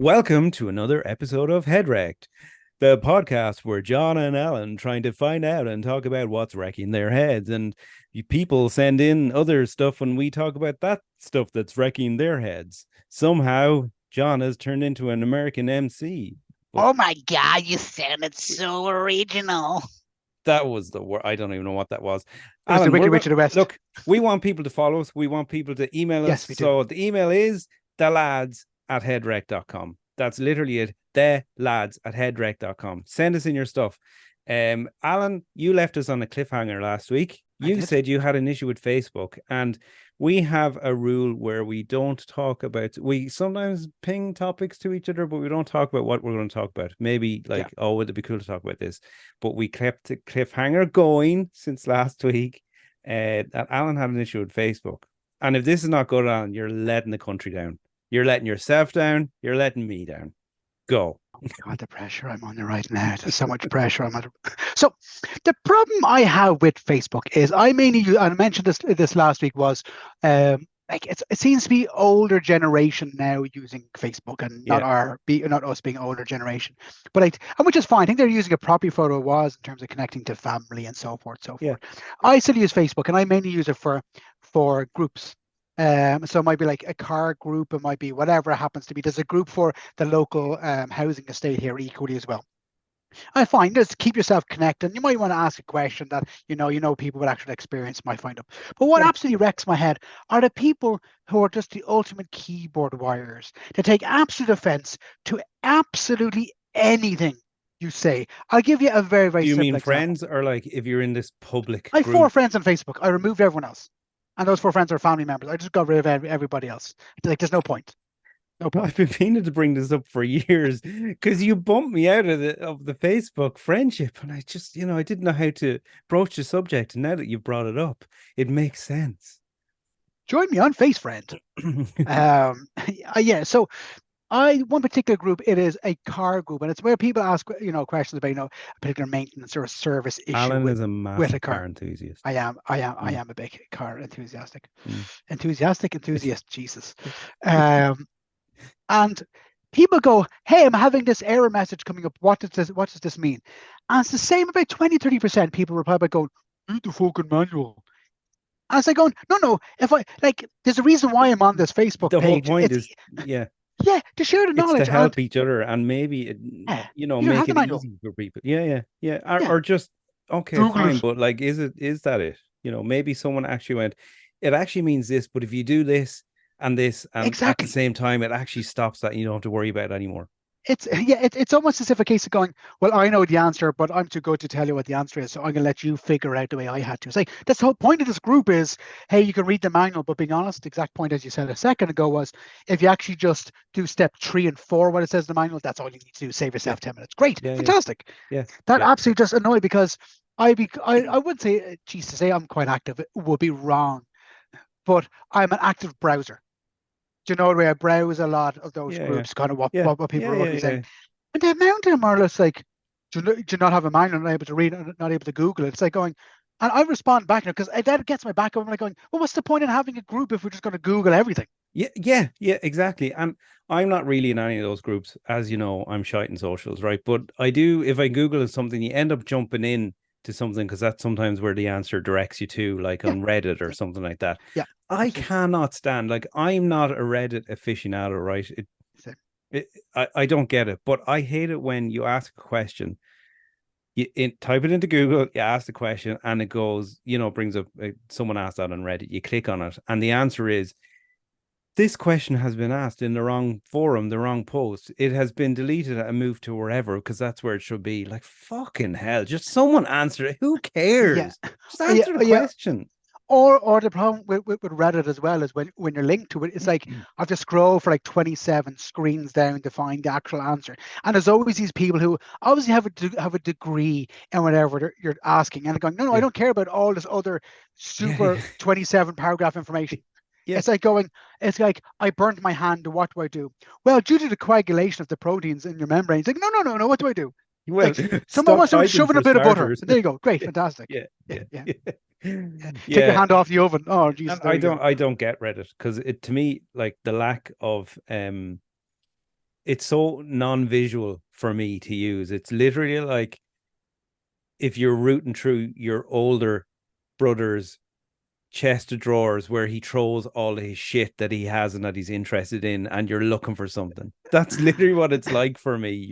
Welcome to another episode of Head Wrecked, the podcast where John and Alan trying to find out and talk about what's wrecking their heads. And people send in other stuff when we talk about that stuff that's wrecking their heads. Somehow, John has turned into an American MC. But Oh my God, you sounded so original. that was the word. I don't even know what that was. It was the Alan, Wicked Witch of the West. look, we want people to follow us. We want people to email us. Yes, we do. So the email is thelads@headwreck.com. That's literally it. thelads@headwreck.com. Send us in your stuff. Alan, you left us on a cliffhanger last week. I You did. said you had an issue with Facebook, and we have a rule where we don't talk about, we sometimes ping topics to each other, but we don't talk about what we're going to talk about. Maybe Yeah. like, oh, would it be cool to talk about this? But we kept the cliffhanger going since last week. That Alan had an issue with Facebook. And if this is not good, Alan, you're letting the country down. You're letting yourself down. You're letting me down. Go. God, the pressure I'm under right now. There's so much pressure I'm under. So the problem I have with Facebook is I mainly use, and I mentioned this last week, was like it seems to be older generation now using Facebook, and Yeah. not us being older generation. But and which is fine. I think they're using it properly for what it was in terms of connecting to family and so forth, so Yeah. forth. I still use Facebook, and I mainly use it for groups. So it might be like a car group, it might be whatever it happens to be. There's a group for the local housing estate here equally as well. I find just keep yourself connected. You might want to ask a question that people with actual experience might find up. But what Yeah. absolutely wrecks my head are the people who are just the ultimate keyboard warriors. They take absolute offense to absolutely anything you say. I'll give you a very, Do very you simple mean example. friends or like if you're in this public I have four group? friends on Facebook. I removed everyone else. And those four friends are family members. I just got rid of everybody else. Like, there's no point. No Well, point. I've been meaning to bring this up for years because you bumped me out of the Facebook friendship, and I just, I didn't know how to broach the subject. And now that you've brought it up, it makes sense. Join me on Face Friend. Yeah. So one particular group, it is a car group, and it's where people ask questions about a particular maintenance or a service issue Alan is a with a massive car car. enthusiast. I Mm, am a big car mm. enthusiast, Jesus. Um, and people go, "Hey, I'm having this error message coming up. What does this mean?" And it's the same about 20-30% people reply by going, "Read the fucking manual." And it's like going, no, no. If I like, there's a reason why I'm on this Facebook The whole page. point It's is, yeah, yeah, to share the it's to knowledge, and help each other and maybe, yeah, you don't have make the it manual. easy for people. Yeah, yeah, yeah. Yeah, Or just, okay, Google fine. it. But like, is that it? Maybe someone actually went, it actually means this, but if you do this and at the Exactly. same time, it actually stops that and you don't have to worry about it anymore. It's almost as if a case of going, well, I know the answer, but I'm too good to tell you what the answer is, so I'm gonna let you figure out the way I had to. It's like that's the whole point of this group is, hey, you can read the manual, but being honest, the exact point as you said a second ago was, if you actually just do step 3 and 4, what it says in the manual, that's all you need to do. Save Yeah, yourself 10 minutes. Great, yeah, yeah, fantastic. yeah, That yeah, yeah. absolutely just annoyed because I would say, geez, to say I'm quite active it would be wrong, but I'm an active browser. Do you know where I browse a lot of those Yeah, yeah, groups, kind of what, yeah, what people yeah, are yeah, roughly saying. yeah. And the amount of them are just like, do you not have a mind and not able to read and not able to Google it? It's like going, and I respond back because that gets my back up. I'm like going, well, what's the point in having a group if we're just going to Google everything? Yeah, yeah, yeah, exactly. And I'm not really in any of those groups, as you know, I'm shite in socials, right? But I do, if I Google something, you end up jumping in to something because that's sometimes where the answer directs you to, like Yeah, on Reddit or something like that. yeah, I absolutely. cannot stand, like, I'm not a Reddit aficionado, right? So, I don't get it, but I hate it when you ask a question, type it into Google, you ask the question, and it goes, brings up someone asked that on Reddit. You click on it, and the answer is, this question has been asked in the wrong forum, the wrong post. It has been deleted and moved to wherever because that's where it should be. Like, fucking hell, just someone answer it. Who yeah, cares? Just yeah, answer the yeah. question. Or the problem with Reddit as well is when you're linked to it, it's like I have to scroll for like 27 screens down to find the actual answer. And there's always these people who obviously have a degree in whatever you're asking, and they're going, no, no, I Yeah, don't care about all this other yeah, yeah, super 27 paragraph information. yeah. It's like going, it's like I burned my hand. What do I do? Well, due to the coagulation of the proteins in your membrane, it's like, no, no, no, no. What do I do? Well, Like someone stop wants to typing shove in a for bit of butter. starters. And there you go. Great, Yeah, fantastic. yeah, Yeah, yeah, yeah, yeah. yeah. Take your Yeah. hand off the oven. Oh, Jesus, And there you go. I don't get Reddit because it to me like the lack of it's so non-visual for me to use. It's literally like if you're rooting through your older brother's chest of drawers where he throws all his shit that he has and that he's interested in, and you're looking for something. That's literally what it's like for me.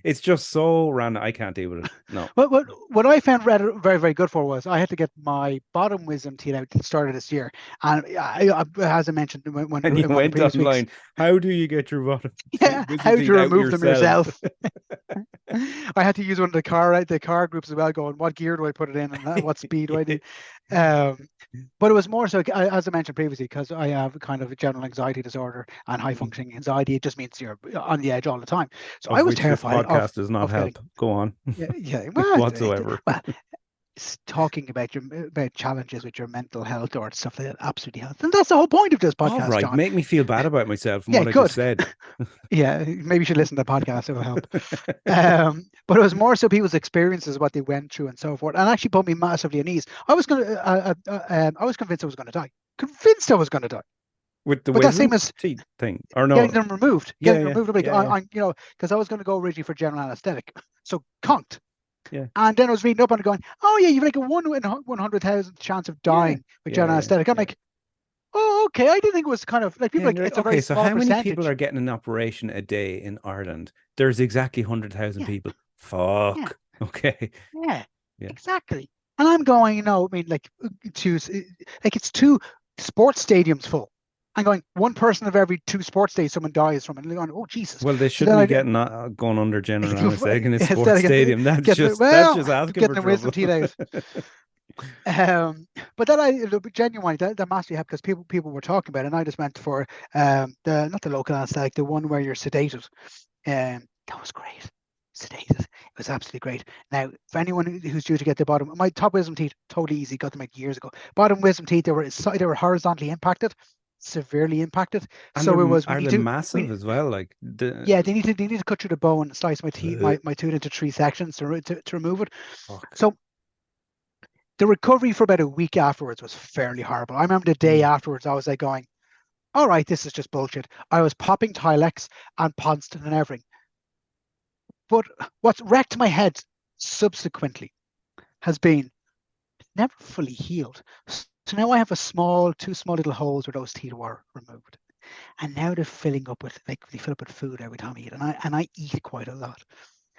It's just so random. I can't deal with it. No. What I found Reddit very, very good for was I had to get my bottom wisdom teeth out at the start of this year. And as I mentioned And you in one of the went previous weeks, online. How do you get your bottom yeah, wisdom how to teeth out remove them yourself? yourself. I had to use one of the car groups as well, going, what gear do I put it in and what speed do I do? Um, but it was more so, as I mentioned previously, because I have kind of a general anxiety disorder and high functioning anxiety. It just means you're on the edge all the time. So I Of was which this terrified podcast does not of getting, help. Go on. yeah. Well, Whatsoever. well, talking about about challenges with your mental health or stuff like that absolutely helps, and that's the whole point of this All podcast, right. John. Make me feel bad about myself and Yeah, what I just good. said. Yeah, maybe you should listen to the podcast. It'll help. But it was more so people's experiences, what they went through, and so forth, and actually put me massively at ease. I was convinced I was going to die. Convinced I was going to die. With the But that same wisdom as teeth thing. Or getting no. them removed. Yeah, Getting yeah. removed, like Yeah, yeah. because I was going to go originally for general anesthetic, so conked. Yeah. And then I was reading up on it, going, "Oh yeah, you've like a 100,000 chance of Yeah. dying with Yeah, general yeah. anesthetic." I'm Yeah. like, "Oh, okay." I didn't think it was kind of like Yeah, people and like you're like, it's a very okay, so small how many people percentage. are getting an operation a day in Ireland? There's exactly 100,000 Yeah, people. yeah, Fuck. Okay. yeah, Yeah. exactly. And I'm going, I mean, like choose like it's two sports stadiums full. I'm going, one person of every two sports days someone dies from it. And I'm going, oh Jesus. Well, they So shouldn't then be I getting going under general anesthetic in a instead sports of stadium. That's well, just asking getting for the wisdom trouble. teeth out. But then I genuinely that massively helped because people were talking about it, and I just went for the not the local anesthetic, the one where you're sedated. That was great. Sedated. It was absolutely great. Now, for anyone who's due to get the bottom, my top wisdom teeth totally easy. Got them like years ago. Bottom wisdom teeth they were horizontally impacted, severely impacted. And So it was we are need they to massive we as well? Like the yeah they need to cut through the bone and slice my teeth uh, my tooth into three sections to remove it. fuck. So the recovery for about a week afterwards was fairly horrible. I remember the day Mm. afterwards, I was like going, all right, this is just bullshit. I was popping Tilex and Ponston and everything. But what's wrecked my head subsequently has been never fully healed. So now I have two small little holes where those teeth were removed. And now they're filling up with like they fill up with food every time I eat. And I eat quite a lot.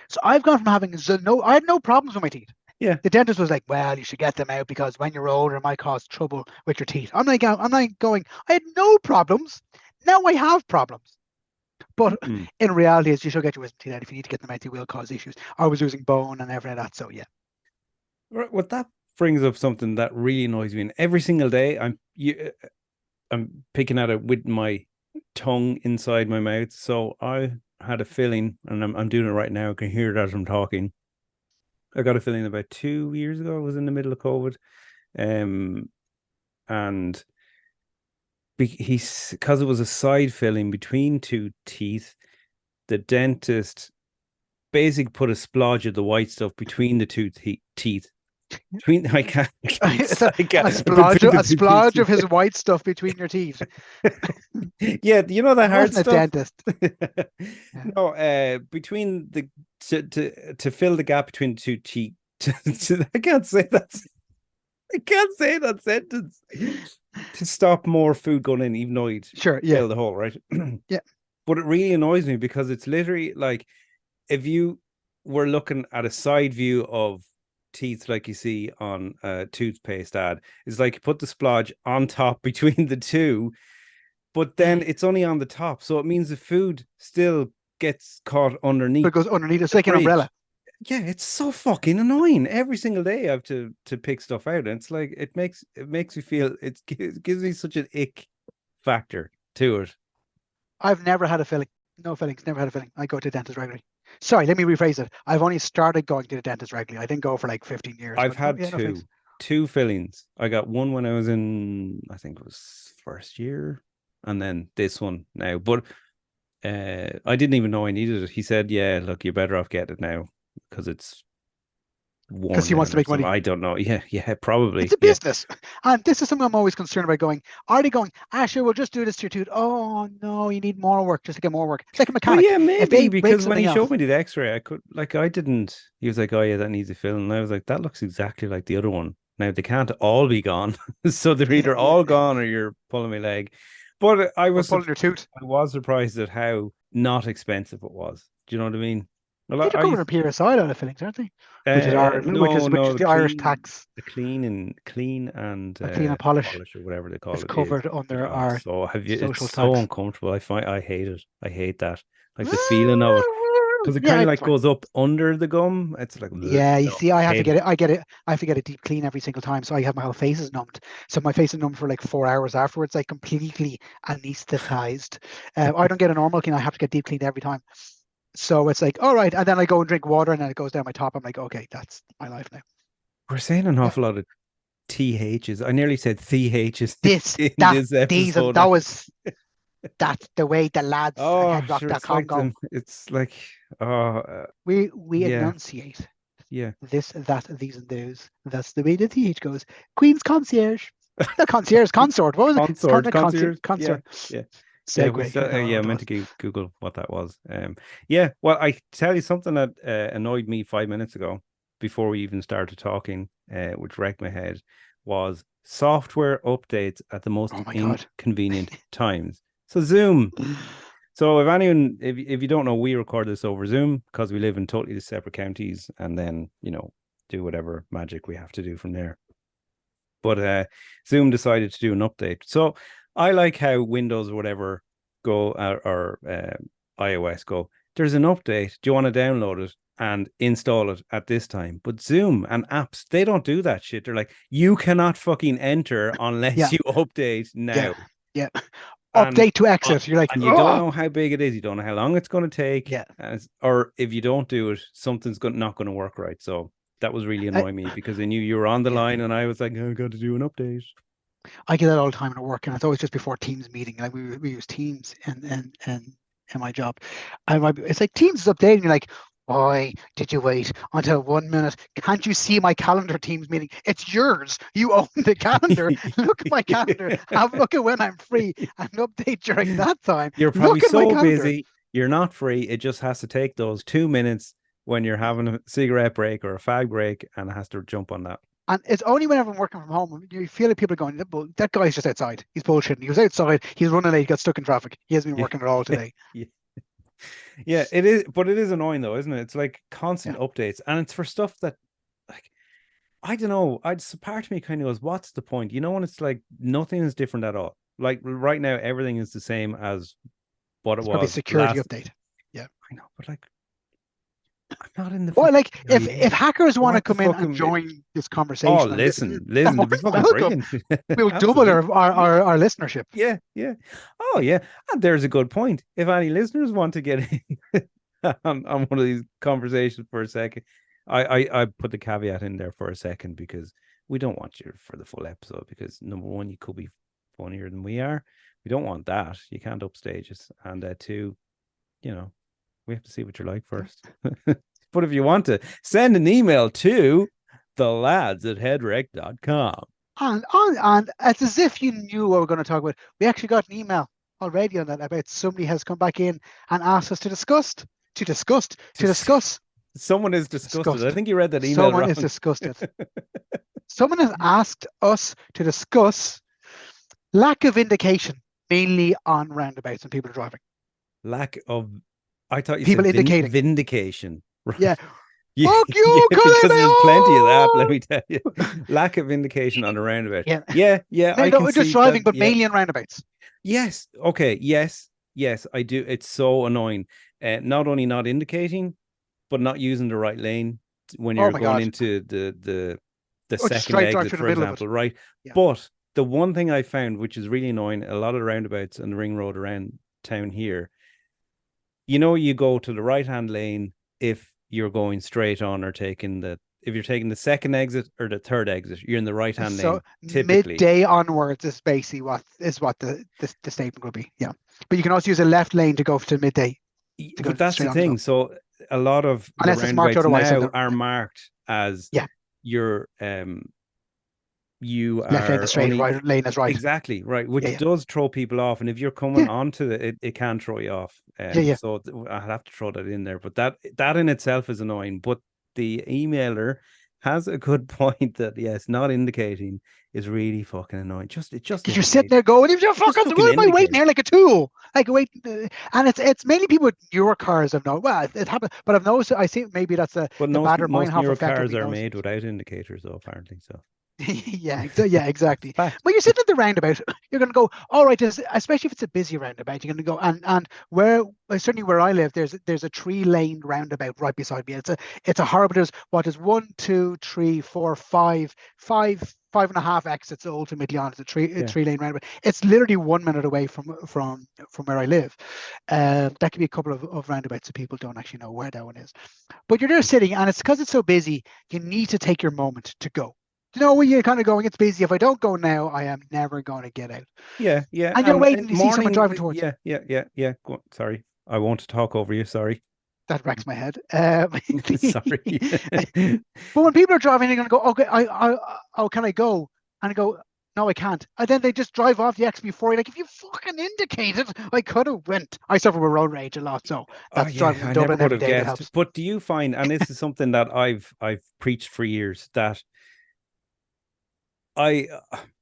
So I've gone from having I had no problems with my teeth. Yeah. The dentist was like, "Well, you should get them out because when you're older, it might cause trouble with your teeth." I'm like going. I had no problems. Now I have problems. But Mm. in reality, is you should get your wisdom teeth out. If you need to get them out, they will cause issues. I was losing bone and everything like that. So yeah, Right. Well, that brings up something that really annoys me. And every single day, I'm picking at it with my tongue inside my mouth. So I had a feeling, and I'm doing it right now. I can hear it as I'm talking. I got a feeling about 2 years ago. I was in the middle of COVID, and he's because it was a side filling between two teeth. The dentist basically put a splodge of the white stuff between the two teeth. Between it's a, I can't a splodge, between a the two teeth. splodge of his white stuff between your teeth. Yeah, you know the I hard wasn't a stuff. dentist. Yeah. No, between the to fill the gap between the two teeth. I can't say that. I can't say that sentence. To stop more food going in, even though he'd Sure. Yeah. fill the hole, right? Yeah. But it really annoys me because it's literally like if you were looking at a side view of teeth like you see on a toothpaste ad, it's like you put the splodge on top between the two, but then it's only on the top. So it means the food still gets caught But underneath it goes underneath. It's the like an umbrella. bridge. Yeah, it's so fucking annoying. Every single day I have to pick stuff out. And it's like it makes me feel it gives me such an ick factor to it. I've never had a filling. No fillings. Never had a filling. I go to the dentist regularly. Sorry, let me rephrase it. I've only started going to the dentist regularly. I didn't go for like 15 years, I've but no, had yeah, no fillings. two fillings. I got one when I was in, I think it was first year, and then this one now. But I didn't even know I needed it. He said, "Yeah, look, you're better off getting it now because it's worn because he wants down to or make something. money. I don't know. Yeah, yeah, It's probably. a Yeah. business. And this is something I'm always concerned about going, are they going, sure, we'll just do this to your tooth. Oh, no, you need more work just to get more work. It's like a Well, mechanic. yeah, If maybe they break because when something he showed else, me the X-ray, I could like I didn't. He was like, "Oh yeah, that needs a fill," and I was like, "That looks exactly like the other one." Now they can't all be gone, so they're yeah, either yeah, all gone or you're pulling my leg. But or pulling your tooth. I was surprised at how not expensive it was. Do you know what I mean? Well, They're covering a PSI on the fillings, aren't they? Which is our, no, which no, is the Irish tax. the clean and A clean and polish polish or whatever they call is it is. covered under Oh, our so have you? It's social so tax. uncomfortable. I hate it. I hate that. Like the feeling of it because it Yeah, kind of it's like fine. goes up under the gum. It's like Yeah, you no, see, I hate it. I have to get a deep clean every single time. So I have my whole face is numbed. So my face is numb for like 4 hours afterwards, like completely anesthetized. I don't get a normal clean. I have to get deep cleaned every time. So it's like, all right. And then I go and drink water and then it goes down my top. I'm like, okay, that's my life now. We're saying an Yeah. awful lot of THs. I nearly said THs This, in that, this these, and episode. that was, that's the way the lads at Oh, sure. It's headrock.com like go. them. It's like, oh, We yeah, enunciate yeah. this, that, these, and those. That's the way the TH goes. Queen's concierge. Not concierge, consort. What was it? It's Consort, concierge, concierge. Yeah, consort. yeah. Yeah, we Segway. I still, don't know yeah, I what it meant was. to Google what that was. Yeah, well, I tell you something that annoyed me 5 minutes ago before we even started talking, which wrecked my head, was software updates at the most Oh my God. inconvenient times. So Zoom. So if anyone, if you don't know, we record this over Zoom because we live in totally separate counties, and then do whatever magic we have to do from there. But Zoom decided to do an update. So I like how Windows or whatever go or iOS go. There's an update. Do you want to download it and install it at this time? But Zoom and apps, they don't do that shit. They're like, you cannot fucking enter unless Yeah, you update yeah, now. yeah. And Update to exit. You're like, and you don't oh, know how big it is. You don't know how long it's going to take, yeah. or if you don't do it, something's not going to work right. So that was really I, annoying me because I knew you were on the yeah. line, and I was like, oh, I've got to do an update. I get that all the time at work, and it's always just before Teams meeting. Like we use Teams in my job, and it's like Teams is updating. You're like, why did you wait until 1 minute? Can't you see my calendar Teams meeting? It's yours. You own the calendar. Look at my calendar. Have a look at when I'm free and update during that time. You're probably Look at my so calendar. busy, you're not free. It just has to take those 2 minutes when you're having a cigarette break or a fag break, and it has to jump on that. And it's only whenever I'm working from home, you feel like people are going, that guy's just outside. He's bullshitting. He was outside. He's running late. He got stuck in traffic. He hasn't been Yeah, working at all today. yeah, yeah. It is, but it is annoying though, isn't it? It's like constant Yeah. updates, and it's for stuff that, like, I don't know. Part of me kind of goes, "What's the point?" When it's like nothing is different at all. Like right now, everything is the same as what it It's probably a was security last. update. Yeah. I know, but like, I'm not in the Well, fucking like if CIA. hackers I want to want the come in and fucking. join this Oh, conversation and listen, listen, they're listen, more to be than fucking welcome. brilliant. We'll double Absolutely. our listenership. Yeah, yeah. Oh, yeah. And there's a good point. If any listeners want to get in on one of these conversations for a second, I put the caveat in there for a second because we don't want you for the full episode because number one, you could be funnier than we are. We don't want that. You can't upstage us. And two, you know, we have to see what you're like first. But if you want to send an email to thelads@headrec.com. And it's as if you knew what we're going to talk about. We actually got an email already on that about somebody has come back in and asked us to discuss. Someone is disgusted. I Disgust. think you read that email Someone wrong. is disgusted. Someone has asked us to discuss lack of indication, mainly on roundabouts and people driving. Lack of, I thought you People said indicating. vindication. Yeah. Right. Yeah, Fuck you, yeah, because there's plenty of that, let Colin! me tell you. Lack of indication on a roundabout. Yeah. Yeah, yeah, No, I no, can we're just see that. driving, but Yeah. mainly on roundabouts. Yes. Okay. Yes. Yes, I do. It's so annoying. Not only not indicating, but not using the right lane when Oh you're my going God. into the Or just second straight drive exit, through the for middle of it. example, right? Yeah. But the one thing I found, which is really annoying, a lot of roundabouts and the ring road around town here, you go to the right hand lane if you're going straight on or taking if you're taking the second exit or the third exit, you're in the right hand So lane typically. midday onwards is basically what the statement would be. Yeah. But you can also use a left lane to go to midday to go But that's straight the on as thing. well. So a lot of the Unless it's marked roundabouts otherwise. So now are marked as Yeah. you're you Left lane is are straight, only right lane is right. exactly right, Yeah, which yeah. does throw people off. And if you're coming Yeah, onto it, it can throw you off. yeah, yeah. So I'll have to throw that in there. But that in itself is annoying. But the emailer has a good point that yes, not indicating is really fucking annoying. Just Because you're sitting indicate. there going, if you're Just fucking, fucking why am I waiting indicate. here like a tool? Like wait, and it's mainly people with newer cars. I've known. Well, it happened, but I've noticed. I think maybe that's But the most badder mine most half newer effectively cars are knows. made without indicators, though, apparently. So Yeah, yeah, exactly. fact. When you're sitting at the roundabout, you're going to go, all right, especially if it's a busy roundabout, you're going to go, and where certainly where I live, there's a 3-lane roundabout right beside me. It's a horrible. There's one, two, three, four, five and a half exits ultimately on. It's a Yeah. 3-lane roundabout. It's literally 1 minute away from where I live. That could be a couple of roundabouts that people don't actually know where that one is. But you're there sitting, and it's because it's so busy, you need to take your moment to go. You know, when you're kind of going, it's busy. If I don't go now, I am never going to get out. Yeah, yeah. And you're And waiting, you see someone driving towards you. yeah, yeah, yeah, yeah. Go on. Sorry, I won't talk over you. Sorry. That wrecks my head. Sorry. But when people are driving, they're going to go, okay, oh, can I go? And I go, no, I can't. And then they just drive off the X before you. Like, if you fucking indicated, I could have went. I suffer with road rage a lot, so Oh that's yeah, driving in I never Dublin would every have day. That guessed. helps. But do you find, and this is something that I've preached for years, that I,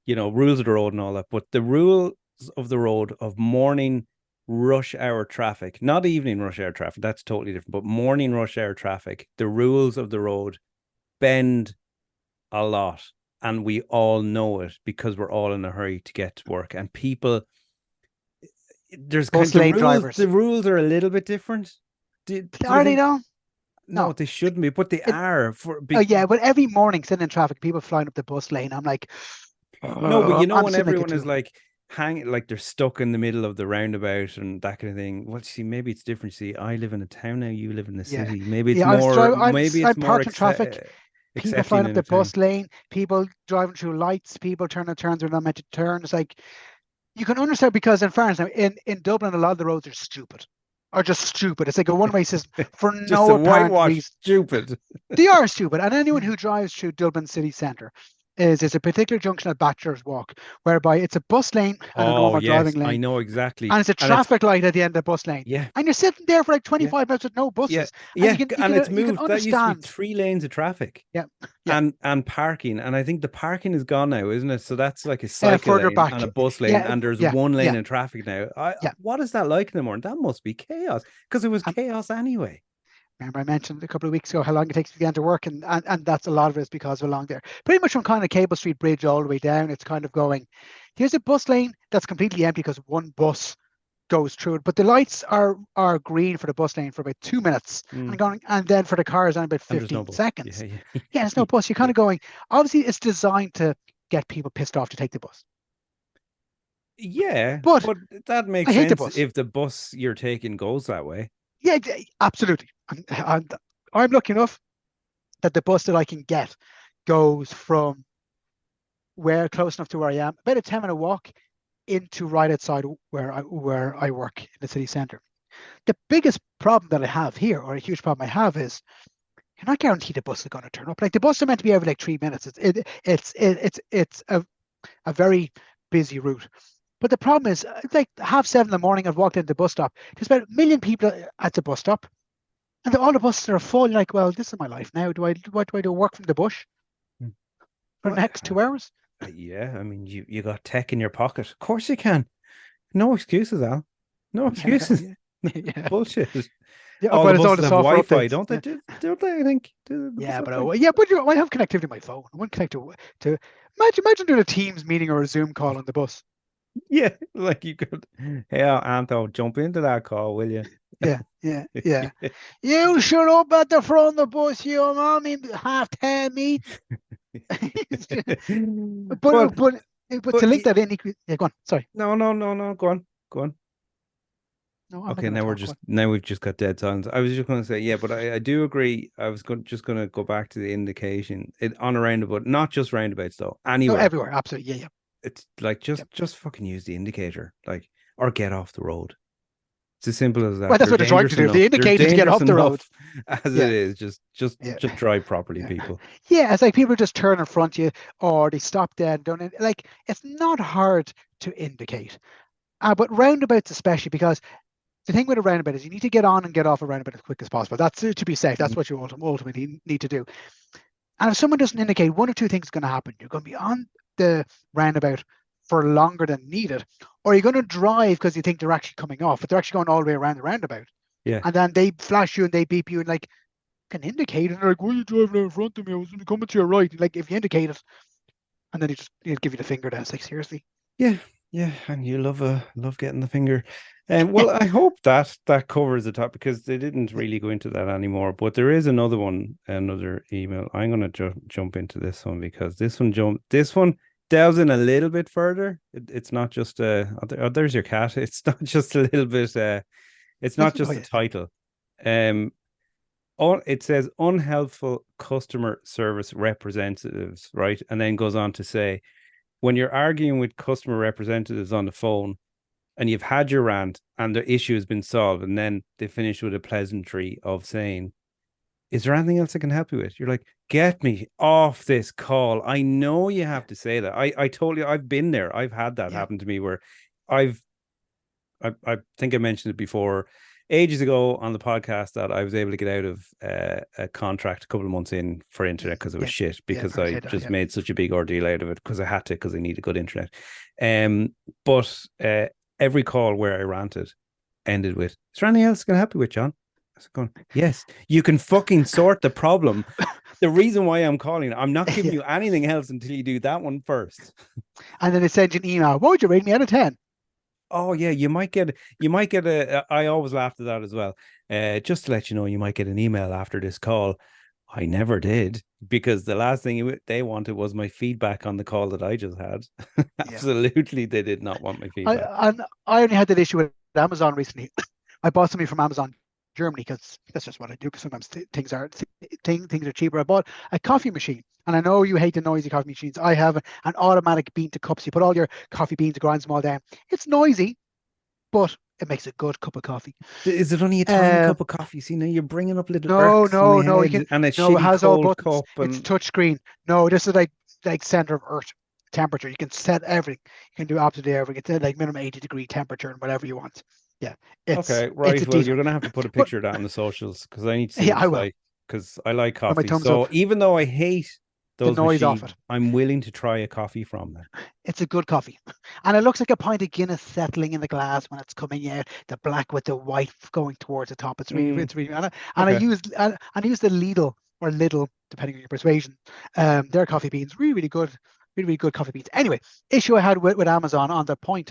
rules of the road and all that, but the rules of the road of morning rush hour traffic, not evening rush hour traffic, that's totally different, but morning rush hour traffic, the rules of the road bend a lot. And we all know it because we're all in a hurry to get to work. And people, there's kind Bus of the lane rules, drivers. the rules are a little bit different. Do you Are they think? though? No, No. they shouldn't be, but they It, are oh, yeah, but every morning sitting in traffic, people flying up the bus lane. I'm like, no, but I'm when sitting like a everyone is tool. like hanging, like they're stuck in the middle of the roundabout and that kind of thing. Well, see, maybe it's different. See, I live in a town now, you live in the Yeah. city. Maybe it's Yeah, I was more, driving, maybe it's I'm more parked in traffic, people accepting flying up in a the town. bus lane, people driving through lights, people turning turns where they're not meant to turn. It's like you can understand because in fairness, now in Dublin, a lot of the roads are just stupid. It's like a one-way system for Just no a apparent whitewash reason. stupid. They are stupid. And anyone who drives through Dublin city centre is there's a particular junction at Bachelor's Walk whereby it's a bus lane and a Oh normal driving yes, I lane, know exactly. and it's a And it's traffic light at the end of the bus lane. yeah, And you're sitting there for like yeah, 25 minutes with no yeah, buses. And yeah. you And can it's you can moved. That used to be understand. 3 lanes of traffic. Yeah. Yeah. And parking. And I think the parking is gone now, isn't it? So that's like a cycle Further lane and back. a bus lane, Yeah. and there's Yeah. one lane Yeah. in traffic now. I Yeah. What is that like in the morning? That must be chaos because it was And chaos anyway. remember I mentioned a couple of weeks ago how long it takes to get into work, and that's a lot of it is because of along there. Pretty much from kind of Cable Street Bridge all the way down, it's kind of going, here's a bus lane that's completely empty because one bus goes through it. But the lights are green for the bus lane for about 2 minutes Mm. and then for the cars on about And there's no 15 bus. Yeah, seconds. yeah, Yeah, there's no bus. You're kind yeah. of going, obviously it's designed to get people pissed off to take the bus. Yeah, But but that I makes hate the sense bus. if the bus you're taking goes that way. Yeah, absolutely. And I'm lucky enough that the bus that I can get goes from where close enough to where I am, about a 10-minute walk into right outside where I work in the city centre. The biggest problem that I have here, or a huge problem I have, is you're not guaranteed the bus is going to turn up. Like the bus are meant to be every like 3 minutes. It's a very busy route. But the problem is, like 7:30 in the morning, I've walked into the bus stop. There's about a million people at the bus stop, and all the buses are full. Like, well, this is my life now. What do I do? Work from the bush Hmm. for the What? next 2 hours? Yeah, I mean, you got tech in your pocket. Of course you can. No excuses, Al. No Yeah, I know. excuses. Yeah, yeah, Bullshit. yeah. All the But it's all buses the have software Wi-Fi, updates. don't they? Yeah, Don't they? I think do the bus yeah. have But Wi-Fi? yeah, but I have connectivity to my phone. I wouldn't connect to. Imagine doing a Teams meeting or a Zoom call on the bus. Yeah, like you could. Hey, Anto, jump into that call, will you? Yeah, yeah, yeah. You shut up at the front of the bus, you mommy half-time meeting. But but but but to but link that in, yeah, go on. Sorry, no, no, no, no. Go on, go on. no, I'm not Okay, going to talk. Go on. now we've just got dead silence. I was just going to say, yeah, but I do agree. I was just going to go back to the indication on a roundabout, not just roundabouts though. No, Anywhere, everywhere, absolutely. Yeah, it's like yeah, just fucking use the indicator, like, or get off the road. It's as simple as Well, that. that's They're what they're trying to dangerous do. They enough. They're indicate to get dangerous off the road. enough as it Yeah, is. yeah, Just drive properly, yeah. people. Yeah, it's like people just turn in front of you or they stop dead. Don't like it's not hard to indicate. But roundabouts especially because the thing with a roundabout is you need to get on and get off a roundabout as quick as possible. That's to be safe. That's Mm. what you ultimately need to do. And if someone doesn't indicate, one of two things is going to happen. You're going to be on the roundabout for longer than needed, or you're going to drive because you think they're actually coming off, but they're actually going all the way around the roundabout. Yeah. And then they flash you and they beep you and like can indicate and they're like, why are you driving out in front of me? I was coming to your right. Like if you indicate it and then you give you the finger then it's like seriously. Yeah, yeah, and you love getting the finger. And well, I hope that that covers the top because they didn't really go into that anymore. But there is another one, another email. I'm gonna jump into this one because this one delves in a little bit further. It's not just there's your cat. It's not just a little bit it's not Oh just a yeah. title. Um it says unhelpful customer service representatives, right? And then goes on to say when you're arguing with customer representatives on the phone and you've had your rant and the issue has been solved, and then they finish with a pleasantry of saying, is there anything else I can help you with? You're like, get me off this call. I know you Yeah. have to say that. I told you I've been there. I've had that Yeah. happen to me where I've I think I mentioned it before ages ago on the podcast that I was able to get out of a contract a couple of months in for internet because it was Yeah. shit Yeah. because I I say that. just Yeah. made such a big ordeal out of it because I had to because I needed good internet. But every call where I ranted ended with, "Is there anything else I can help you with, John?" I was going, "Yes, you can fucking sort the problem. The reason why I'm calling, I'm not giving Yeah. you anything else until you do that one first." And then they send you an email. What would you rate me out of 10? Oh yeah, you might get I always laughed at that as well. Just to let you know, you might get an email after this call. I never did because the last thing they wanted was my feedback on the call that I just had. Yeah. Absolutely, they did not want my I feedback. and I only had that issue with Amazon recently. I bought something from Amazon Germany because that's just what I do. Because sometimes things are cheaper. I bought a coffee machine, and I know you hate the noisy coffee machines. I have an automatic bean to cups. You put all your coffee beans, grinds them all down. It's noisy, but it makes a good cup of coffee. Is it only a tiny Uh, cup of coffee? See, now you're bringing up little no, irks in my no, no. You head can and a no. It shitty has all cold buttons. cup It's and touch screen. No, this is like center of earth temperature. You can set everything. You can do absolutely everything. It's like minimum 80-degree temperature and whatever you want. Yeah, okay, it's right. a Well, decent you're one. gonna have to put a But picture of that on the socials because I need to see yeah, what I it's will. like because I like Put my coffee. thumbs up. So even though I hate The those noise off machines, it. I'm willing to try a coffee from them. It's a good coffee, and it looks like a pint of Guinness settling in the glass when it's coming out. The black with the white going towards the top. Mm, It's really. And I okay. use the Lidl or Lidl depending on your persuasion. Their coffee beans really good, really good coffee beans. Anyway, issue I had with Amazon on that point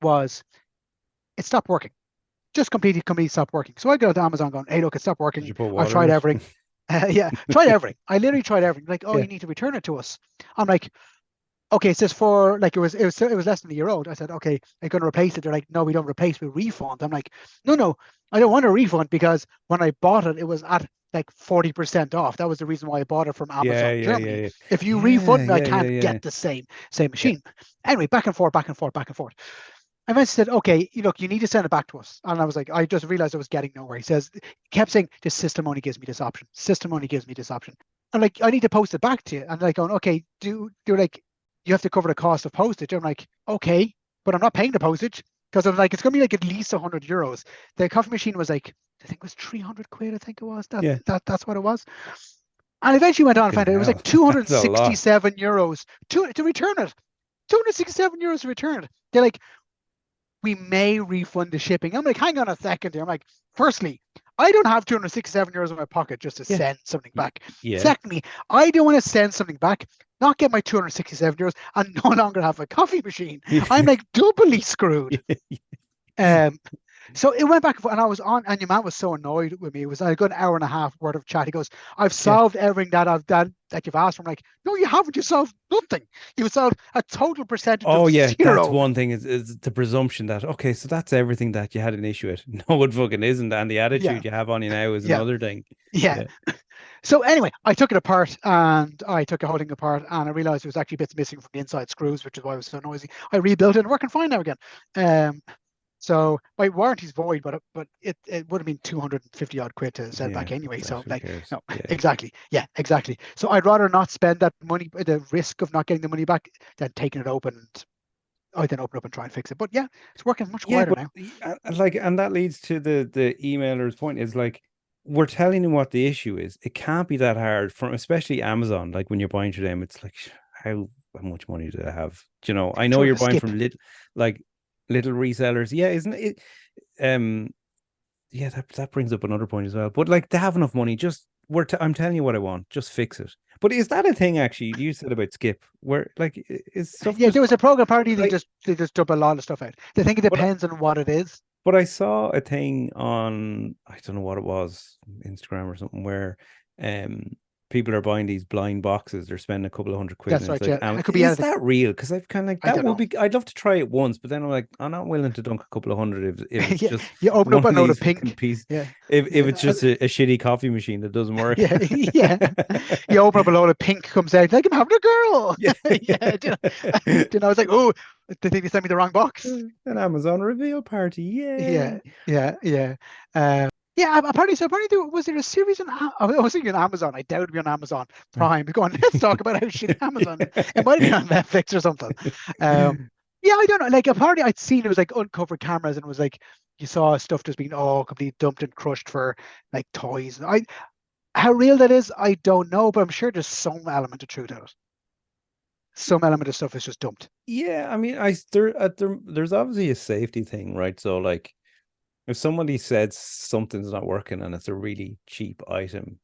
was it stopped working. Just completely stopped working. So I go to Amazon going, hey, look, it stopped Did working. you put I've water in tried it? everything. Yeah, tried everything. I literally tried everything. Like, oh, Yeah. you need to return it to us. I'm like, okay, it says for like it was less than a year old. I said, okay, I'm going to replace it. They're like, no, we don't replace, we refund. I'm like, no, I don't want a refund because when I bought it, it was at like 40% off. That was the reason why I bought it from Yeah, Amazon yeah, yeah, Germany. yeah. If you Yeah, refund me, I yeah, yeah, can't yeah. get the same Yeah. machine. Anyway, back and forth, back and forth, back and forth. I eventually said, okay, look, you need to send it back to us. And I was like, I just realized I was getting nowhere. He kept saying, this system only gives me this option. System only gives me this option. I'm like, I need to post it back to you. And they're like going, okay, do like, you have to cover the cost of postage. I'm like, okay, but I'm not paying the postage because I'm like, it's going to be like at least €100. The coffee machine was like, I think it was 300 quid. I think it was. Yeah. That's what it was. And eventually went on and Fucking found out it was like hell. That's a lot. €267 to return it. €267 to return it. They're like, we may refund the shipping. I'm like, hang on a second here. I'm like, firstly, I don't have €267 in my pocket just to Yeah. send something back. Yeah. Secondly, I don't want to send something back, not get my €267 and no longer have a coffee machine. I'm like doubly screwed. Um, so it went back and forth, and I was on, and your man was so annoyed with me. It was a good hour and a half worth of chat. He goes, I've Yeah. solved everything that I've done that you've asked for. I'm like, no, you haven't. You solved nothing. You solved a total percentage of Oh yeah, that's zero. one thing is the presumption that okay, so that's everything that you had an issue with. No, it fucking isn't, and the Yeah, attitude you have on you now is yeah, another thing. yeah. Yeah. So anyway, I took it apart and I took a holding apart and I realized there was actually bits missing from the inside screws, which is why it was so noisy. I rebuilt it and working fine now again. Um, So my warranty's void, but it would have been 250 odd quid to send Yeah, back anyway. that So who like, cares? no, Yeah. exactly. Yeah, exactly. So I'd rather not spend that money, the risk of not getting the money back, than taking it open and I then open up and try and fix it. But yeah, it's working much Yeah, quieter but now. like, and that leads to the emailer's point is like, we're telling them what the issue is. It can't be that hard from, especially Amazon. Like when you're buying through them, it's like, how much money do I have? Do you know, I know Throw it you're a buying skip. from like little resellers. Yeah, isn't it? Um, yeah, that brings up another point as well. But like, they have enough money. Just I'm telling you what I want. Just fix it. But is that a thing actually? You said about Skip, where like is stuff Yeah, just there was a program. Apparently, like? they just dump a lot of stuff out. They think it But depends on what it is. But I saw a thing on, I don't know what it was, Instagram or something, where um people are buying these blind boxes. They're spending a couple of hundred quid, That's and it's right. like, Yeah, it could be is anything. that real? Because I've kind of like I that don't would know. be. I'd love to try it once, but then I'm like, I'm not willing to dunk a couple of hundred if it's Yeah, just you open up one a of load of these fucking pink. piece. Yeah, If it's yeah, just a shitty coffee machine that doesn't work. yeah, yeah. You open up a load of pink, comes out like I'm having a girl. Yeah. Yeah, I was like, oh, they think they sent me the wrong box. An Amazon reveal party. Yeah, Yay. yeah, yeah. Yeah, apparently was there a series on, I was thinking on Amazon. I doubt it'd be on Amazon Prime. Go on, let's talk about how shitty Amazon is. It might have been on Netflix or something. Um, yeah, I don't know. Like apparently I'd seen it was like uncovered cameras and it was like you saw stuff just being all completely dumped and crushed for like toys. How real that is, I don't know, but I'm sure there's some element of truth in it. Some element of stuff is just dumped. Yeah, I mean, there's obviously a safety thing, right? So like, if somebody said something's not working and it's a really cheap item,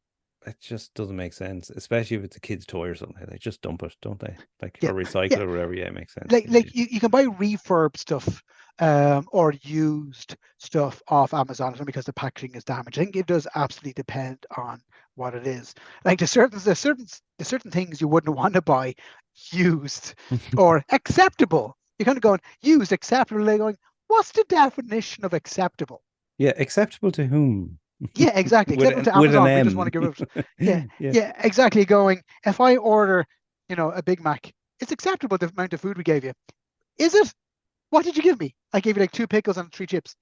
it just doesn't make sense, especially if it's a kid's toy or something. They just dump it, don't they? Like, Yeah, or recycle yeah. it or whatever. Yeah, it makes sense. Like you can buy refurb stuff or used stuff off Amazon because the packaging is damaged. I think it does absolutely depend on what it is. Like there's certain things you wouldn't want to buy used or acceptable. You're kind of going used, acceptable. Like going, what's the definition of acceptable? Yeah, acceptable to whom? Yeah, exactly. Acceptable to With an Amazon. We just want to M. get rid of it. Yeah, Yeah. yeah, exactly. Going, if I order, a Big Mac, it's acceptable the amount of food we gave you. Is it? What did you give me? I gave you like 2 pickles and 3 chips.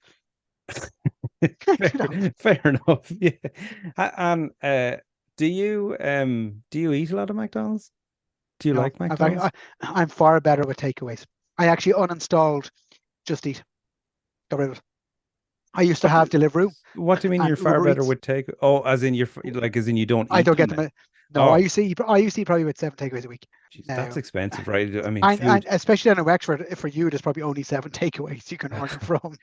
Fair enough. Yeah. And do you eat a lot of McDonald's? Do you No, like McDonald's? I'm far better with takeaways. I actually uninstalled Just Eat. Got rid of it. I used to What have do, Deliveroo what do you mean and you're far Uber better Eats. with take? Oh, as in like as in you don't I eat don't get them. them. No, Oh, I used to eat probably about 7 takeaways a week. geez, that's Now, expensive, right? I mean, and food. especially on a Wexford, for you, there's probably only 7 takeaways you can order from.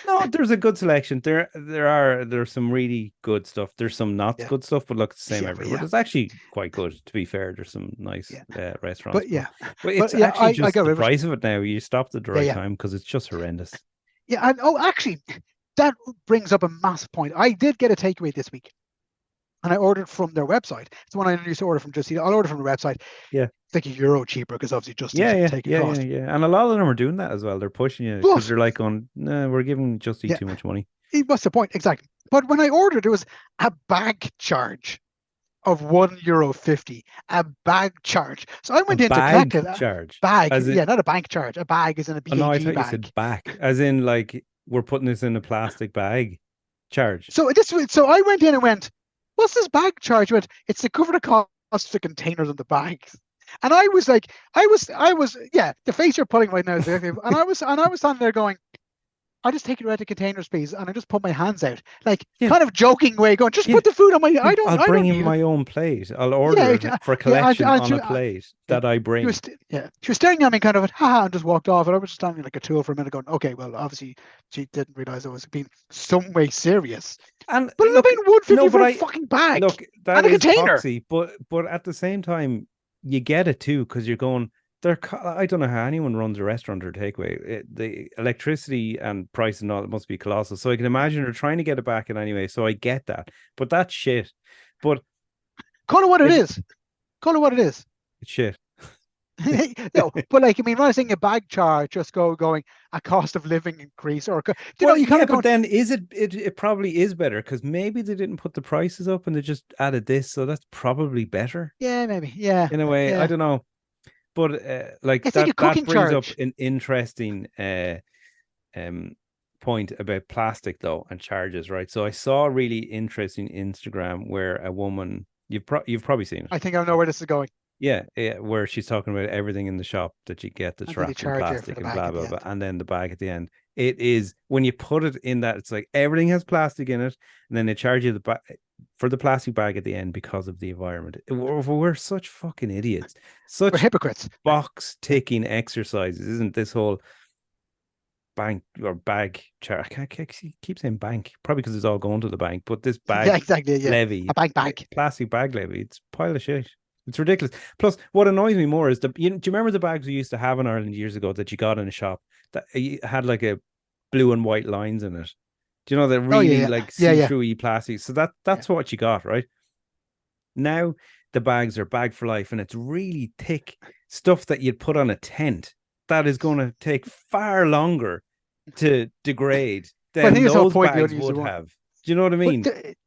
No, there's a good selection. There's some really good stuff. There's some not Yeah, good stuff, but look, it's the same yeah, but everywhere. yeah, It's actually quite good, to be fair. There's some nice yeah, restaurants, but yeah, but it's but yeah, actually I just got the rid of it. price of it now. You stopped at the Yeah, right yeah, time because it's just horrendous. yeah. And oh, actually, that brings up a massive point. I did get a takeaway this week, and I ordered from their website. It's the one I used to order from Just Eat. I'll order from the website. Yeah. It's like €1 cheaper because obviously Just Eat Yeah, shouldn't yeah, take a yeah, yeah, cost. yeah. And a lot of them are doing that as well. They're pushing you because But they're like on, no, we're giving Just Eat yeah, too much money. what's the point? Exactly. But when I ordered, there was a bag charge of €1.50, a bag charge. So I A went in to collect bag it. A charge. bag, As yeah, in, not a bank charge. A bag is in a oh no, I BAG thought you said bag. back. As in, like, we're putting this in a plastic bag charge. So I went in and went, "What's this bag charge?" I went, "It's to cover the cost of the containers and the bags." And I was like, yeah, the face you're putting right now is exactly. And I was standing there going, I just take it out of containers, please, and I just put my hands out, like Yeah, kind of joking way, going, just yeah, put the food on my. yeah. I'll I bring don't in need it. my own plate. I'll Yeah, order it for yeah, collection and on a plate yeah, that I bring. she was staring at me, kind of, haha, and just walked off. And I was just standing like a tool for a minute, going, okay, well, obviously she didn't realize I was being some way serious. And But it's look, been 150 no, but for a fucking bag look, that and a is container. poxy, but at the same time, you get it too because you're going. I don't know how anyone runs a restaurant or takeaway. The electricity and price and all it must be colossal. So I can imagine they're trying to get it back in anyway. So I get that, but that's shit. But Call it what it if is. Call it what it is. it's shit, No, but like I mean, when I was saying a bag charge, just going a cost of living increase, or well, you kind yeah, of but going, then it probably is better because maybe they didn't put the prices up and they just added this, so that's probably better yeah, maybe, yeah, in a way. I yeah. don't know, but like It's like a that cooking brings up charge. an interesting point about plastic though and charges, right? So I saw a really interesting Instagram where a woman, you've probably seen it. I think I know where this is going. Yeah, yeah, where she's talking about everything in the shop that you get that's And then they wrapped in charge you for plastic the and bag blah at the blah blah, end. and then the bag at the end. It is when you put it in that, it's like everything has plastic in it, and then they charge you for the plastic bag at the end because of the environment. We're such fucking idiots, We're such hypocrites. box Yeah. ticking exercises, isn't this whole bank or bag charge? I can't keep saying bank, probably because it's all going to the bank, but this Yeah, bag exactly. Yeah. A levy, bag. plastic bag levy, it's a pile of shit. It's ridiculous. Plus, what annoys me more is do you remember the bags we used to have in Ireland years ago that you got in a shop that had like a blue and white lines in it? Do you know, that Oh yeah, really yeah. like Yeah, yeah. see-through plastic? So Yeah. that's what you got, right? Now the bags are bag for life, and it's really thick stuff that you'd put on a tent that is going to take far longer to degrade But I than think it's the whole those point. You bags only use the would one. have. Do you know what I But mean?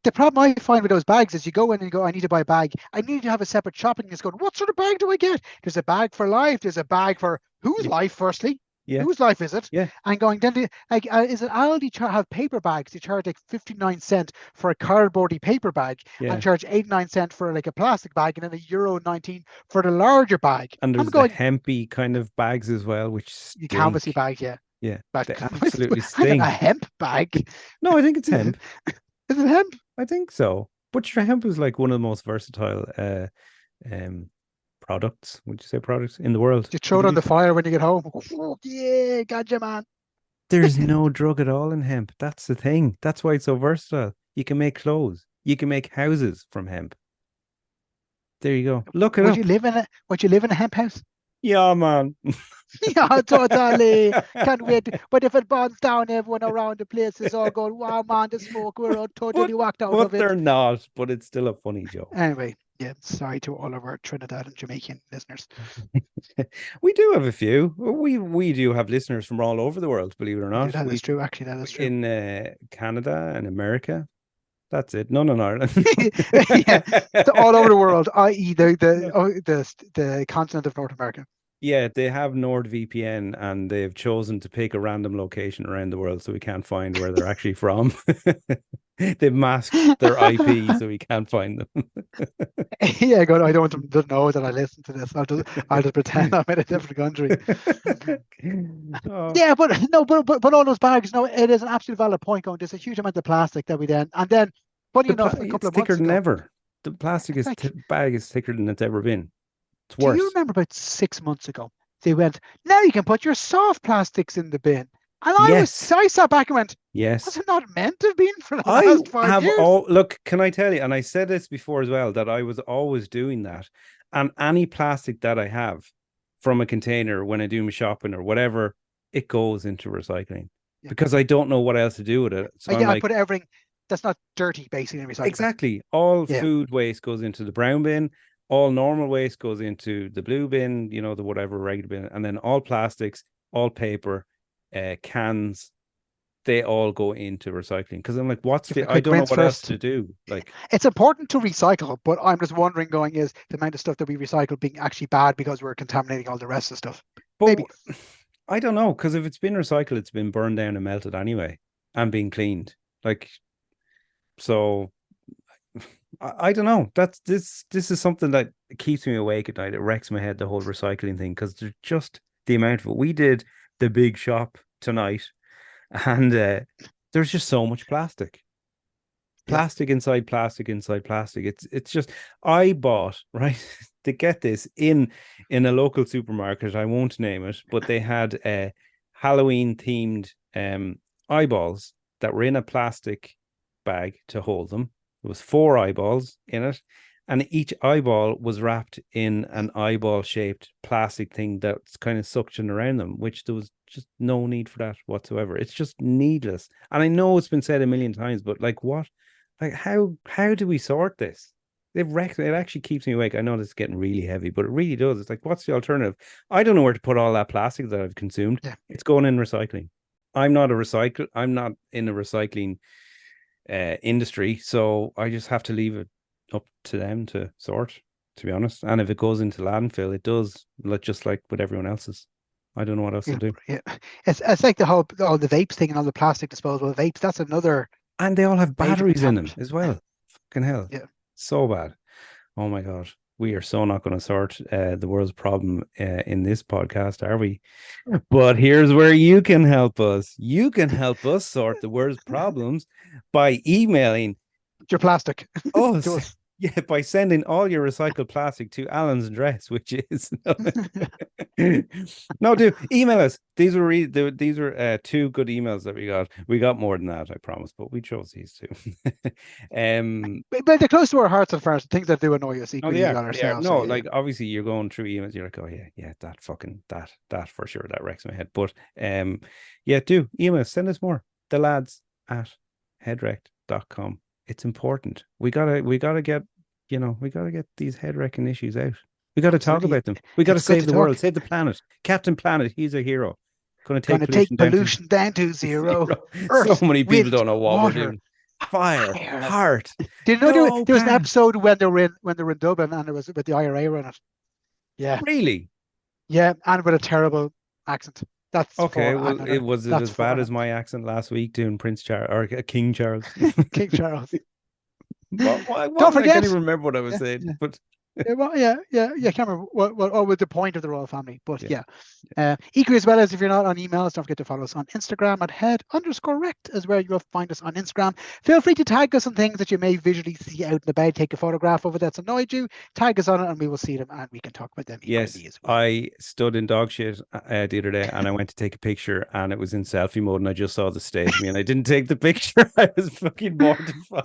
the problem I find with those bags is you go in and you go, I need to buy a bag. I need to have a separate shopping list going, what sort of bag do I get? There's a bag for life. There's a bag for whose Yeah, life, firstly? yeah, Whose life is it? yeah, And going, then like, is it Aldi have paper bags? They charge like 59 cents for a cardboardy paper bag and yeah. charge 89 cents for like a plastic bag and then €1.19 for the larger bag. And I'm there's the going, hempy kind of bags as well, which you canvassy stink. bag, yeah. Yeah, But they absolutely hang on, a stink. hemp bag? No, I think it's Is hemp. it hemp? I think so. But your hemp is like one of the most versatile um products. Would you say products in the world? You You throw it can on do the fire when you get home. Oh, yeah, gotcha, man. there's no drug at all in hemp. That's the thing. That's why it's so versatile. You can make clothes. You can make houses from hemp. There you go. Look it Would you up. live in a Would you live in a hemp house? Yeah, man. Yeah, totally. Can't wait. But if it burns down, everyone around the place is all going, "Wow, man, the smoke! We're all but totally whacked out of but it." they're not. But it's still a funny joke. Anyway, yeah. Sorry to all of our Trinidad and Jamaican listeners. We do have a few. We do have listeners from all over the world, believe it or We do. not. That is We true. Actually, that is true. in Canada and America. That's it. None in Ireland. Yeah, so all over the world, i.e., the continent of North America. Yeah, they have NordVPN and they've chosen to pick a random location around the world so we can't find where they're actually from. They've masked their IP so we can't find them. Yeah, God, I don't want them to know that I listen to this. I'll just pretend I'm in a different country. Oh, Yeah, but no, but all those bags, no, it is an absolute valid point. Going, there's a huge amount of plastic that we then, and then, funny enough, a couple it's of thicker months than ago, ever. The plastic it's like, bag is thicker than it's ever been. It's do you worse. remember about 6 months ago? They went, now you can put your soft plastics in the bin, and Yes. I sat back and went, was Yes. it not meant to have been for the I last five have years? all look, can I tell you, and I said this before as well, that I was always doing that. And any plastic that I have from a container when I do my shopping or whatever, it goes into recycling Yeah, because I don't know what else to do with it. So I'm yeah, I like, put everything that's not dirty basically in the recycle bin. exactly. All Yeah, food waste goes into the brown bin, all normal waste goes into the blue bin, the whatever regular bin, and then all plastics, all paper, cans, they all go into recycling because I'm like, give it a I quick don't know rinse what else first. to do. Like, It's important to recycle, but I'm just wondering, going, is the amount of stuff that we recycle being actually bad because we're contaminating all the rest of the stuff? but Maybe. I don't know because if it's been recycled, it's been burned down and melted anyway and being cleaned. Like, so I don't know. That's this is something that keeps me awake at night. It wrecks my head, the whole recycling thing, because there's just the amount of it. We did the big shop tonight, and there's just so much plastic. Yeah. Plastic inside plastic inside plastic. It's just I bought right to get this in a local supermarket. I won't name it, but they had Halloween themed eyeballs that were in a plastic bag to hold them. There was four eyeballs in it, and each eyeball was wrapped in an eyeball shaped plastic thing that's kind of suction around them, which there was just no need for that whatsoever. It's just needless. And I know it's been said a million times, but like what? Like how do we sort this? It actually keeps me awake. I know this is getting really heavy, but it really does. It's like, what's the alternative? I don't know where to put all that plastic that I've consumed. Yeah. It's going in recycling. I'm not in a recycling industry, so I just have to leave it up to them to sort, to be honest. And if it goes into landfill, it does, just like with everyone else's. I don't know what else to Yeah, do. yeah. It's like all the vapes thing and all the plastic disposable vapes. That's another And they all have major batteries in them contaminant. as well. Fucking hell. Yeah. So bad. Oh my God. We are so not going to sort the world's problem in this podcast, are we? But here's where you can help us. You can help us sort the world's problems by emailing Your plastic to us. us. Yeah, by sending all your recycled plastic to Alan's address, which is no, do email us. These were two good emails that we got. We got more than that, I promise, but we chose these two. But they're close to our hearts and first things that do annoy us Oh, they equally are. on They are. ourselves. So No, yeah, like obviously you're going through emails. You're like, oh yeah, yeah, that fucking that for sure that wrecks my head. But yeah, do email us. Send us more. The lads at headwrecked.com. It's important. We gotta get we gotta get these head wrecking issues out. We gotta talk absolutely. about them. We gotta It's good save to the world, talk. save the planet. Captain Planet, he's a hero. Gonna take Going to take pollution down to pollution down to zero. zero. So Earth, many people wind, don't know what we're water, doing. Fire, fire. heart, Did you know go there was an pan. episode when they were in Dublin and it was with the IRA on it? Yeah, Really? yeah, and with a terrible accent. That's Okay, for well, it another. was it That's as for bad as another. my accent last week doing Prince Charles or King Charles? King Charles. What? Don't I can't even forget. remember what I was Yeah, saying. yeah. But Yeah, well, yeah. I can't remember what was the point of the royal family, but yeah, yeah. Equally as well as if you're not on emails, don't forget to follow us on Instagram at head_rect is where you'll find us on Instagram. Feel free to tag us on things that you may visually see out and about. Take a photograph of it that's annoyed you. Tag us on it, and we will see them, and we can talk about them yes, equally as well. I stood in dog shit the other day, and I went to take a picture, and it was in selfie mode, and I just saw the state of me, and I didn't take the picture. I was fucking mortified.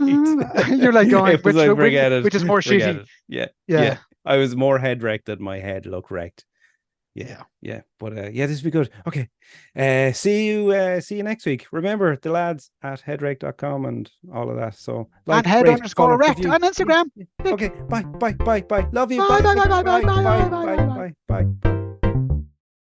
You're like going, It was like, forget it, which is more forget shitty? it. Yeah, yeah. Yeah, I was more head wrecked than my head looked wrecked. Yeah, yeah. yeah. But yeah, this will be good. Okay. See you next week. Remember the lads at headrake.com and all of that. So And like, head rate, underscore follow, rect review. on Instagram. Okay. Bye. Bye. Bye. Bye. Love you. Bye, Bye. bye, bye, bye, bye, Bye. bye, Bye. bye, bye, Bye. bye, bye. Bye.